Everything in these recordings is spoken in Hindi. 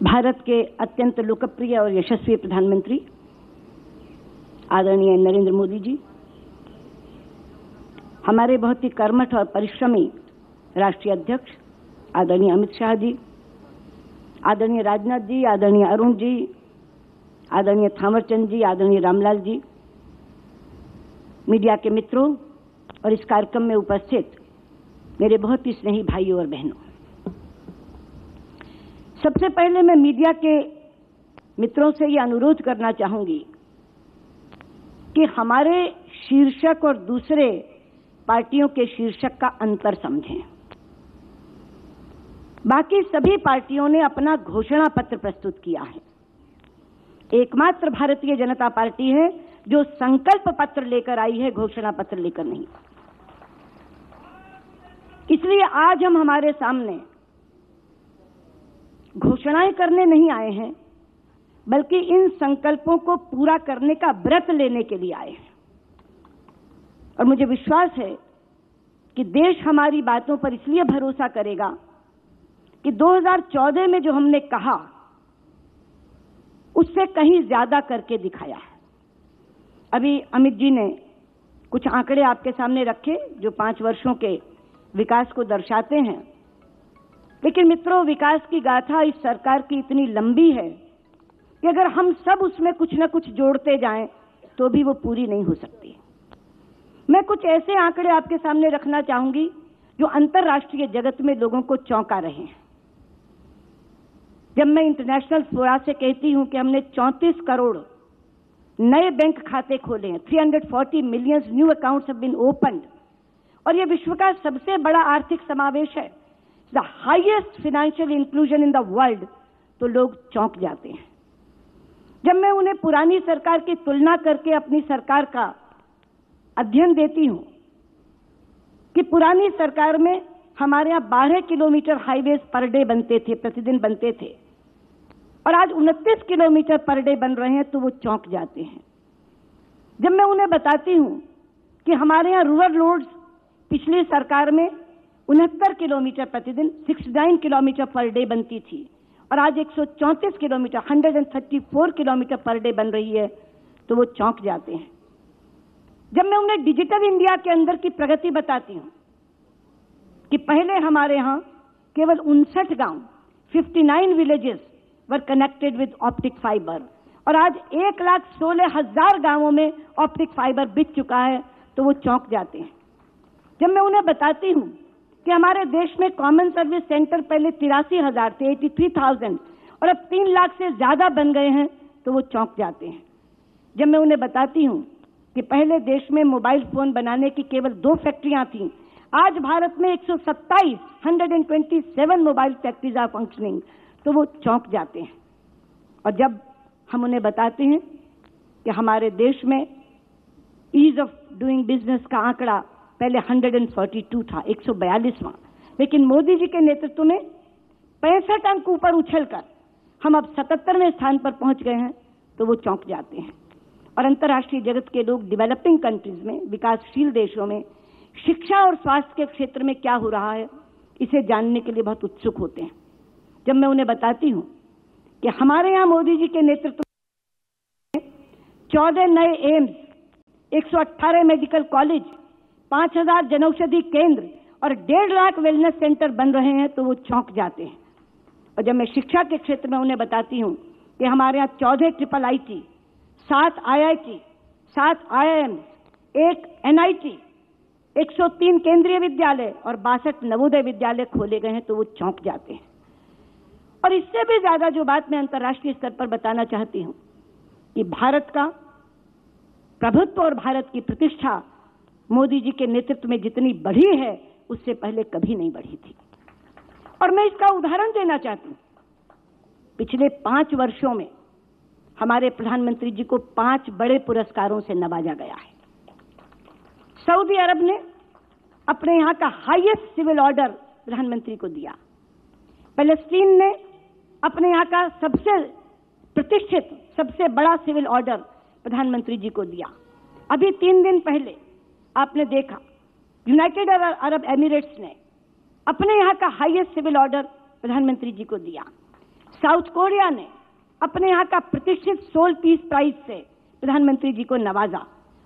भारत के अत्यंत लोकप्रिय और यशस्वी प्रधानमंत्री आदरणीय नरेंद्र मोदी जी, हमारे बहुत ही कर्मठ और परिश्रमी राष्ट्रीय अध्यक्ष आदरणीय अमित शाह जी, आदरणीय राजनाथ जी, आदरणीय अरुण जी, आदरणीय थावरचंद जी, आदरणीय रामलाल जी, मीडिया के मित्रों और इस कार्यक्रम में उपस्थित मेरे बहुत ही स्नेही भाइयों और बहनों, सबसे पहले मैं मीडिया के मित्रों से ये अनुरोध करना चाहूंगी कि हमारे शीर्षक और दूसरे पार्टियों के शीर्षक का अंतर समझें। बाकी सभी पार्टियों ने अपना घोषणा पत्र प्रस्तुत किया है। एकमात्र भारतीय जनता पार्टी है जो संकल्प पत्र लेकर आई है, घोषणा पत्र लेकर नहीं। इसलिए आज हम हमारे सामने घोषणाएं करने नहीं आए हैं, बल्कि इन संकल्पों को पूरा करने का व्रत लेने के लिए आए हैं। और मुझे विश्वास है कि देश हमारी बातों पर इसलिए भरोसा करेगा कि 2014 में जो हमने कहा उससे कहीं ज्यादा करके दिखाया है। अभी अमित जी ने कुछ आंकड़े आपके सामने रखे जो 5 वर्षों के विकास को दर्शाते हैं, लेकिन मित्रों, विकास की गाथा इस सरकार की इतनी लंबी है कि अगर हम सब उसमें कुछ न कुछ जोड़ते जाएं तो भी वो पूरी नहीं हो सकती। मैं कुछ ऐसे आंकड़े आपके सामने रखना चाहूंगी जो अंतर्राष्ट्रीय जगत में लोगों को चौंका रहे हैं। जब मैं इंटरनेशनल फोरा से कहती हूं कि हमने 34 करोड़ नए बैंक खाते खोले हैं, 340 million new accounts have been opened, और यह विश्व का सबसे बड़ा आर्थिक समावेश है, the highest financial inclusion in the world, तो लोग चौंक जाते हैं। जब मैं उन्हें पुरानी सरकार की तुलना करके अपनी सरकार का अध्ययन देती हूं कि पुरानी सरकार में हमारे यहां 12 किलोमीटर हाईवेज पर डे बनते थे, प्रतिदिन बनते थे, और आज 29 किलोमीटर पर डे बन रहे हैं, तो वो चौंक जाते हैं। जब मैं उन्हें बताती हूं कि हमारे यहां रूरल रोड्स पिछली सरकार में 69 किलोमीटर प्रतिदिन 69 किलोमीटर पर डे बनती थी, और आज 134 किलोमीटर 134 किलोमीटर पर डे बन रही है, तो वो चौंक जाते हैं। जब मैं उन्हें डिजिटल इंडिया के अंदर की प्रगति बताती हूं कि पहले हमारे यहां केवल 59 गांव 59 villages were connected with optic fibre, और आज 1,16,000 गांवों में ऑप्टिक फाइबर बिक चुका है, तो वो चौंक जाते हैं। जब मैं उन्हें बताती हूं कि हमारे देश में कॉमन सर्विस सेंटर पहले 83,000 थे, 83,000, और अब 3 लाख से ज्यादा बन गए हैं, तो वो चौंक जाते हैं। जब मैं उन्हें बताती हूं कि पहले देश में मोबाइल फोन बनाने की केवल 2 फैक्ट्रियां थीं, आज भारत में 127 मोबाइल फैक्ट्रीज आर फंक्शनिंग, तो वो चौंक जाते हैं। और जब हम उन्हें बताते हैं कि हमारे देश में ईज ऑफ डूइंग बिजनेस का आंकड़ा पहले 142 था, 142वां, लेकिन मोदी जी के नेतृत्व में 65 अंक ऊपर उछलकर हम अब 77वें स्थान पर पहुंच गए हैं, तो वो चौंक जाते हैं। और अंतर्राष्ट्रीय जगत के लोग डेवलपिंग कंट्रीज में, विकासशील देशों में शिक्षा और स्वास्थ्य के क्षेत्र में क्या हो रहा है, इसे जानने के लिए बहुत उत्सुक होते हैं। जब मैं उन्हें बताती हूं कि हमारे यहां मोदी जी के नेतृत्व में 14 नए एम्स, 118 मेडिकल कॉलेज, 5,000 जनौषधि केंद्र और 1.5 लाख वेलनेस सेंटर बन रहे हैं, तो वो चौंक जाते हैं। और जब मैं शिक्षा के क्षेत्र में उन्हें बताती हूं कि हमारे यहाँ 14 triple IIT, 7 IIT, 7 IIM, 1 NIT, 103 केंद्रीय विद्यालय और 62 नवोदय विद्यालय खोले गए हैं, तो वो चौंक जाते हैं। और इससे भी ज्यादा जो बात मैं अंतर्राष्ट्रीय स्तर पर बताना चाहती हूं कि भारत का प्रभुत्व और भारत की प्रतिष्ठा मोदी जी के नेतृत्व में जितनी बढ़ी है, उससे पहले कभी नहीं बढ़ी थी। और मैं इसका उदाहरण देना चाहती हूं। पिछले 5 वर्षों में हमारे प्रधानमंत्री जी को 5 बड़े पुरस्कारों से नवाजा गया है। सऊदी अरब ने अपने यहां का हाईएस्ट सिविल ऑर्डर प्रधानमंत्री को दिया। पैलेस्टीन ने अपने यहां का सबसे प्रतिष्ठित, सबसे बड़ा सिविल ऑर्डर प्रधानमंत्री जी को दिया। अभी 3 दिन पहले आपने देखा यूनाइटेड अरब एमिरेट्स ने अपने यहां का हाईएस्ट सिविल ऑर्डर प्रधानमंत्री जी को दिया। साउथ कोरिया ने अपने यहाँ का प्रतिष्ठित सोल पीस प्राइज से प्रधानमंत्री जी को नवाजा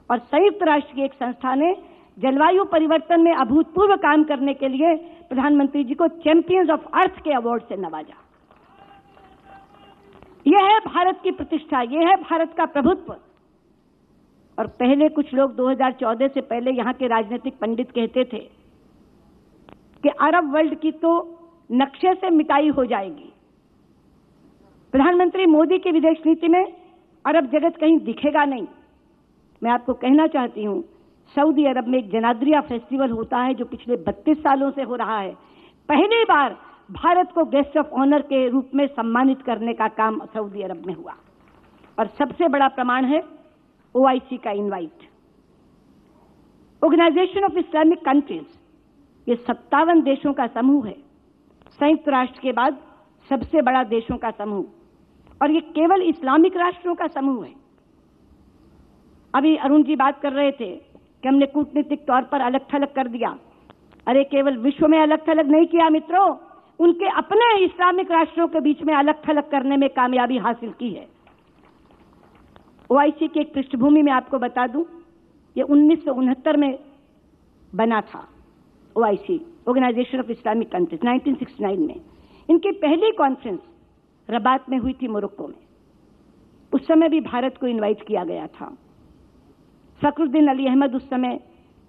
और संयुक्त राष्ट्र की एक संस्था ने जलवायु परिवर्तन में अभूतपूर्व काम करने के लिए प्रधानमंत्री जी को चैंपियंस ऑफ अर्थ के अवार्ड से नवाजा। यह है भारत की प्रतिष्ठा, यह है भारत का प्रभुत्व। और पहले कुछ लोग 2014 से पहले यहां के राजनीतिक पंडित कहते थे कि अरब वर्ल्ड की तो नक्शे से मिटाई हो जाएगी। प्रधानमंत्री मोदी की विदेश नीति में अरब जगत कहीं दिखेगा नहीं। मैं आपको कहना चाहती हूं, सऊदी अरब में एक जनाद्रिया फेस्टिवल होता है जो पिछले 32 सालों से हो रहा है। पहली बार भारत को गेस्ट ऑफ ऑनर के रूप में सम्मानित करने का काम सऊदी अरब में हुआ। और सबसे बड़ा प्रमाण है OIC का invite. Organisation of Islamic countries, ये 57 देशों का समूह है, संयुक्त राष्ट्र के बाद सबसे बड़ा देशों का समूह, और ये केवल इस्लामिक राष्ट्रों का समूह है। अभी अरुण जी बात कर रहे थे कि हमने कूटनीतिक तौर पर अलग थलग कर दिया। अरे केवल विश्व में अलग थलग नहीं किया मित्रों, उनके अपने इस्लामिक राष्ट्रों के बीच में अलग थलग करने में कामयाबी हासिल की है। OIC की एक पृष्ठभूमि में आपको बता दूं, ये 1969 में बना था। OIC, organisation of Islamic countries, 1969 में। इनकी पहली कॉन्फ्रेंस रबात में हुई थी, मोरक्को में। उस समय भी भारत को इनवाइट किया गया था। फखरुद्दीन अली अहमद उस समय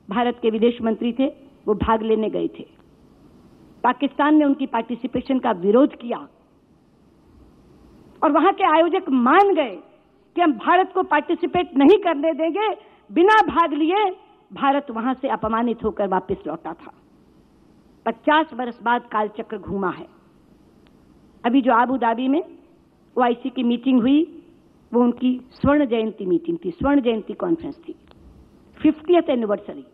भारत के विदेश मंत्री थे, वो भाग लेने गए थे। पाकिस्तान ने उनकी पार्टिसिपेशन का विरोध किया और वहां के आयोजक मान गए कि हम भारत को पार्टिसिपेट नहीं करने देंगे। बिना भाग लिए भारत वहां से अपमानित होकर वापस लौटा था। 50 वर्ष बाद कालचक्र घूमा है। अभी जो आबू धाबी में OIC की मीटिंग हुई, वो उनकी स्वर्ण जयंती मीटिंग थी, स्वर्ण जयंती कॉन्फ्रेंस थी, 50th एनिवर्सरी।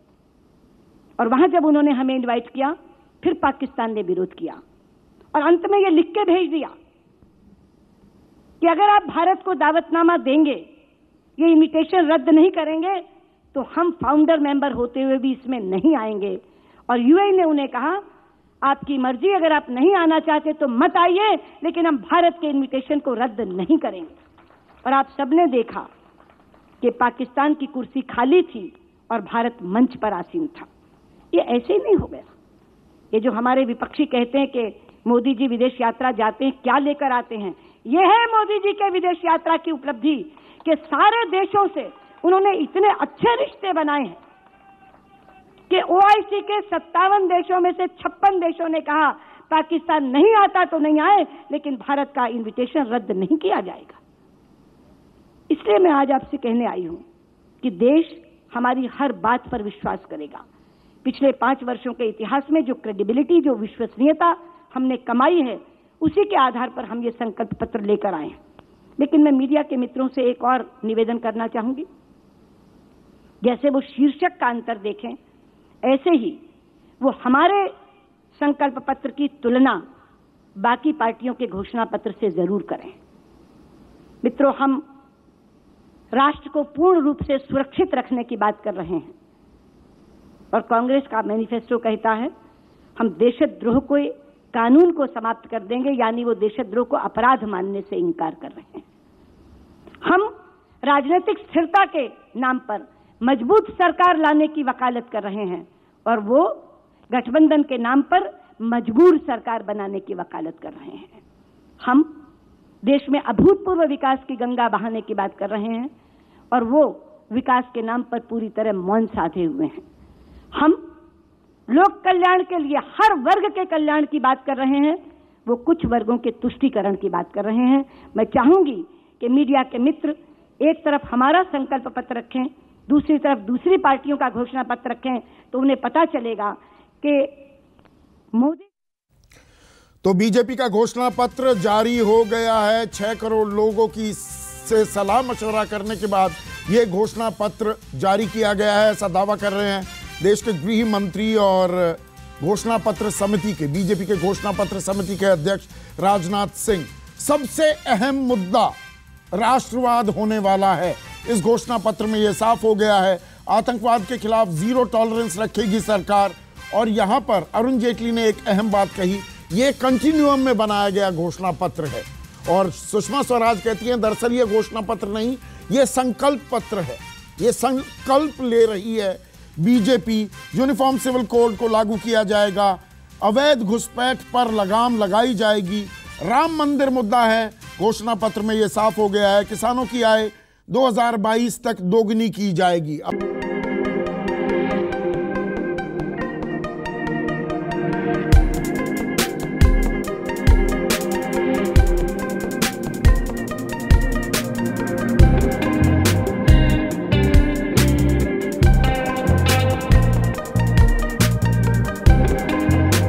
और वहां जब उन्होंने हमें इनवाइट किया, फिर पाकिस्तान ने विरोध किया और अंत में ये लिख के भेज दिया कि अगर आप भारत को दावतनामा देंगे, ये इनविटेशन रद्द नहीं करेंगे, तो हम फाउंडर मेंबर होते हुए भी इसमें नहीं आएंगे। और UAE ने उन्हें कहा, आपकी मर्जी, अगर आप नहीं आना चाहते तो मत आइए, लेकिन हम भारत के इनविटेशन को रद्द नहीं करेंगे। और आप सबने देखा कि पाकिस्तान की कुर्सी खाली थी और भारत मंच पर आसीन था। ये ऐसे ही नहीं हो गया। ये जो हमारे विपक्षी कहते हैं कि मोदी जी विदेश यात्रा जाते हैं, क्या लेकर आते हैं, ये है मोदी जी के विदेश यात्रा की उपलब्धि कि सारे देशों से उन्होंने इतने अच्छे रिश्ते बनाए हैं कि OIC के 57 देशों में से 56 देशों ने कहा पाकिस्तान नहीं आता तो नहीं आए, लेकिन भारत का इनविटेशन रद्द नहीं किया जाएगा। इसलिए मैं आज आपसे कहने आई हूं कि देश हमारी हर बात पर विश्वास करेगा। पिछले 5 वर्षों के इतिहास में जो क्रेडिबिलिटी, जो विश्वसनीयता हमने कमाई है, उसी के आधार पर हम ये संकल्प पत्र लेकर आए हैं। लेकिन मैं मीडिया के मित्रों से एक और निवेदन करना चाहूंगी। जैसे वो शीर्षक का अंतर देखें, ऐसे ही वो हमारे संकल्प पत्र की तुलना बाकी पार्टियों के घोषणा पत्र से जरूर करें। मित्रों, हम राष्ट्र को पूर्ण रूप से सुरक्षित रखने की बात कर रहे हैं और कांग्रेस का मैनिफेस्टो कहता है हम देशद्रोह को, कानून को समाप्त कर देंगे, यानी वो देशद्रोह को अपराध मानने से इनकार कर रहे हैं। हम राजनीतिक स्थिरता के नाम पर मजबूत सरकार लाने की वकालत कर रहे हैं और वो गठबंधन के नाम पर मजबूर सरकार बनाने की वकालत कर रहे हैं। हम देश में अभूतपूर्व विकास की गंगा बहाने की बात कर रहे हैं और वो विकास के नाम पर पूरी तरह मौन साधे हुए हैं। हम लोक कल्याण के लिए हर वर्ग के कल्याण की बात कर रहे हैं, वो कुछ वर्गों के तुष्टीकरण की बात कर रहे हैं। मैं चाहूंगी कि मीडिया के मित्र एक तरफ हमारा संकल्प पत्र रखें, दूसरी तरफ दूसरी पार्टियों का घोषणा पत्र रखें, तो उन्हें पता चलेगा कि मोदी। तो बीजेपी का घोषणा पत्र जारी हो गया है। 6 करोड़ लोगों की से सलाह मशवरा करने के बाद ये घोषणा पत्र जारी किया गया है, ऐसा दावा कर रहे हैं देश के गृह मंत्री और घोषणा पत्र समिति के, बीजेपी के घोषणा पत्र समिति के अध्यक्ष राजनाथ सिंह। सबसे अहम मुद्दा राष्ट्रवाद होने वाला है। इस घोषणा पत्र में यह साफ हो गया है, आतंकवाद के खिलाफ जीरो टॉलरेंस रखेगी सरकार। और यहां पर अरुण जेटली ने एक अहम बात कही, यह कंटिन्यूअम में बनाया गया घोषणा पत्र है। और सुषमा स्वराज कहती हैं दरअसल ये घोषणा पत्र नहीं, ये संकल्प पत्र है। ये संकल्प ले रही है बीजेपी, यूनिफॉर्म सिविल कोड को लागू किया जाएगा, अवैध घुसपैठ पर लगाम लगाई जाएगी, राम मंदिर मुद्दा है, घोषणा पत्र में यह साफ हो गया है, किसानों की आय 2022 तक दोगुनी की जाएगी। अब